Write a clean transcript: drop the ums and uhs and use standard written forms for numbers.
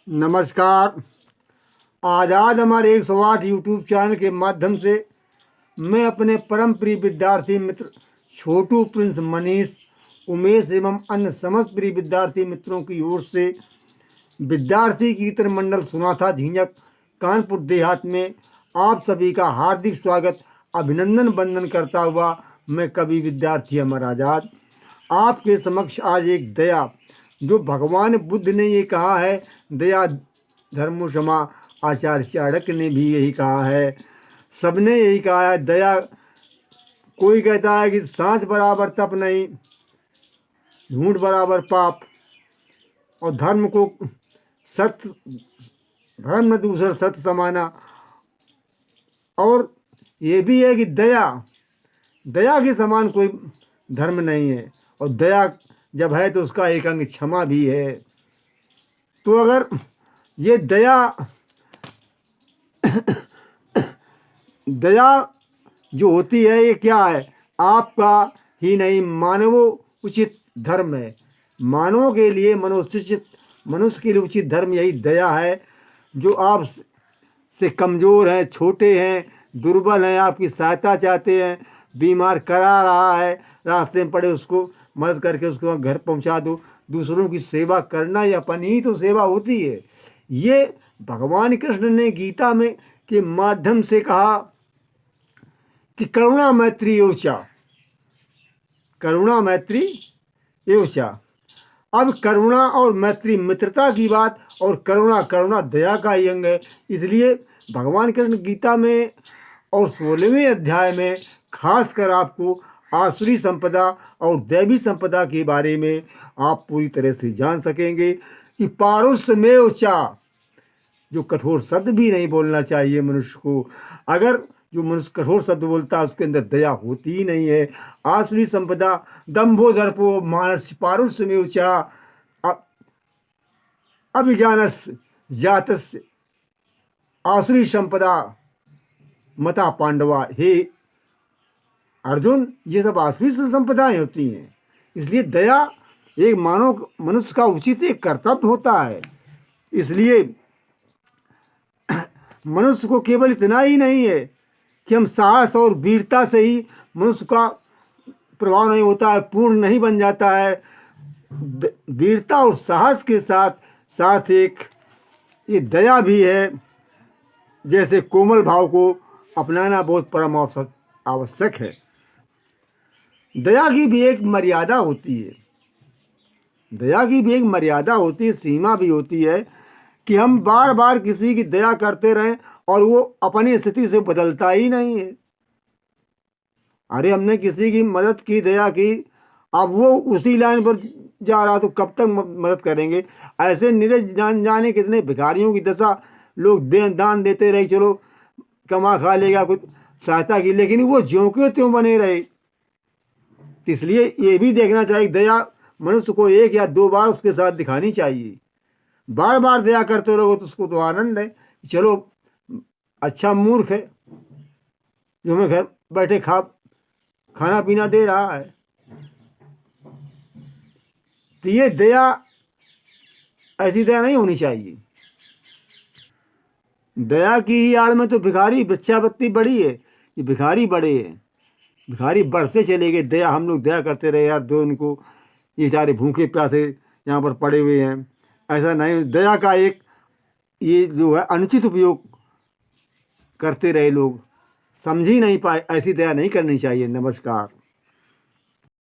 नमस्कार। आज़ाद हमारे 108 YouTube channel के माध्यम से मैं अपने परम प्रिय विद्यार्थी मित्र छोटू प्रिंस मनीष उमेश एवं अन्य समस्त प्रिय विद्यार्थी मित्रों की ओर से विद्यार्थी कीर्तन मंडल सुना था झिंझक कानपुर देहात में आप सभी का हार्दिक स्वागत अभिनंदन वंदन करता हुआ मैं कवि विद्यार्थी अमर आज़ाद आपके समक्ष आज एक दया जो भगवान बुद्ध ने ये कहा है, दया धर्म क्षमा, आचार्य चाणक्य ने भी यही कहा है, सबने यही कहा है। दया, कोई कहता है कि सांस बराबर तप नहीं, झूठ बराबर पाप, और धर्म को सत्य, धर्म न दूसरा सत्य समाना। और ये भी है कि दया के समान कोई धर्म नहीं है, और दया जब है तो उसका एक अंग क्षमा भी है। तो अगर ये दया जो होती है ये क्या है? आपका ही नहीं, मानवो उचित धर्म है। मानवों के लिए मनुष्य के लिए उचित धर्म यही दया है। जो आप से कमज़ोर हैं, छोटे हैं, दुर्बल हैं, आपकी सहायता चाहते हैं, बीमार करा रहा है, रास्ते में पड़े उसको मदद करके उसको घर पहुंचा दो। दूसरों की सेवा करना ही अपनी ही तो सेवा होती है। ये भगवान कृष्ण ने गीता में के माध्यम से कहा कि करुणा मैत्री एवचा, करुणा मैत्री एवचा। अब करुणा और मैत्री मित्रता की बात, और करुणा दया का ही अंग है। इसलिए भगवान कृष्ण गीता में और 16वें अध्याय में खासकर आपको आसुरी संपदा और दैवी संपदा के बारे में आप पूरी तरह से जान सकेंगे कि पारुष्यमेव चा, जो कठोर शब्द भी नहीं बोलना चाहिए मनुष्य को। अगर जो मनुष्य कठोर शब्द बोलता है उसके अंदर दया होती ही नहीं है। आसुरी संपदा दंभो दर्पो मानस पारुष्यमेव चा अभिज्ञानस्य जातस्य आसुरी संपदा मता पांडवा। हे अर्जुन, ये सब आसुरी संपदाएं होती हैं। इसलिए दया एक मानव मनुष्य का उचित एक कर्तव्य होता है। इसलिए मनुष्य को केवल इतना ही नहीं है कि हम साहस और वीरता से ही मनुष्य का प्रभाव नहीं होता है, पूर्ण नहीं बन जाता है। वीरता और साहस के साथ साथ एक ये दया भी है। जैसे कोमल भाव को अपनाना बहुत परम आवश्यक है। दया की भी एक मर्यादा होती है, दया की भी एक मर्यादा होती है, सीमा भी होती है कि हम बार बार किसी की दया करते रहें और वो अपनी स्थिति से बदलता ही नहीं है। अरे हमने किसी की मदद की, दया की, अब वो उसी लाइन पर जा रहा तो कब तक मदद करेंगे? ऐसे नीरज जाने कितने भिखारियों की दशा, लोग दान देते रहे, चलो कमा खा लेगा, कुछ सहायता की, लेकिन वो ज्यों के त्यों बने रहे। इसलिए ये भी देखना चाहिए दया मनुष्य को एक या दो बार उसके साथ दिखानी चाहिए। बार बार दया करते रहो तो उसको तो आनंद है, चलो अच्छा मूर्ख है जो हमें घर बैठे खाना पीना दे रहा है। तो ये दया, ऐसी दया नहीं होनी चाहिए। दया की ही आड़ में तो भिखारी भिक्षावृत्ति बढ़ी है, ये भिखारी बढ़े हैं, भिखारी बढ़ते चले गए। दया, हम लोग दया करते रहे यार, दो उनको, ये सारे भूखे प्यासे यहाँ पर पड़े हुए हैं। ऐसा नहीं, दया का एक ये जो है अनुचित उपयोग करते रहे लोग, समझ ही नहीं पाए। ऐसी दया नहीं करनी चाहिए। नमस्कार।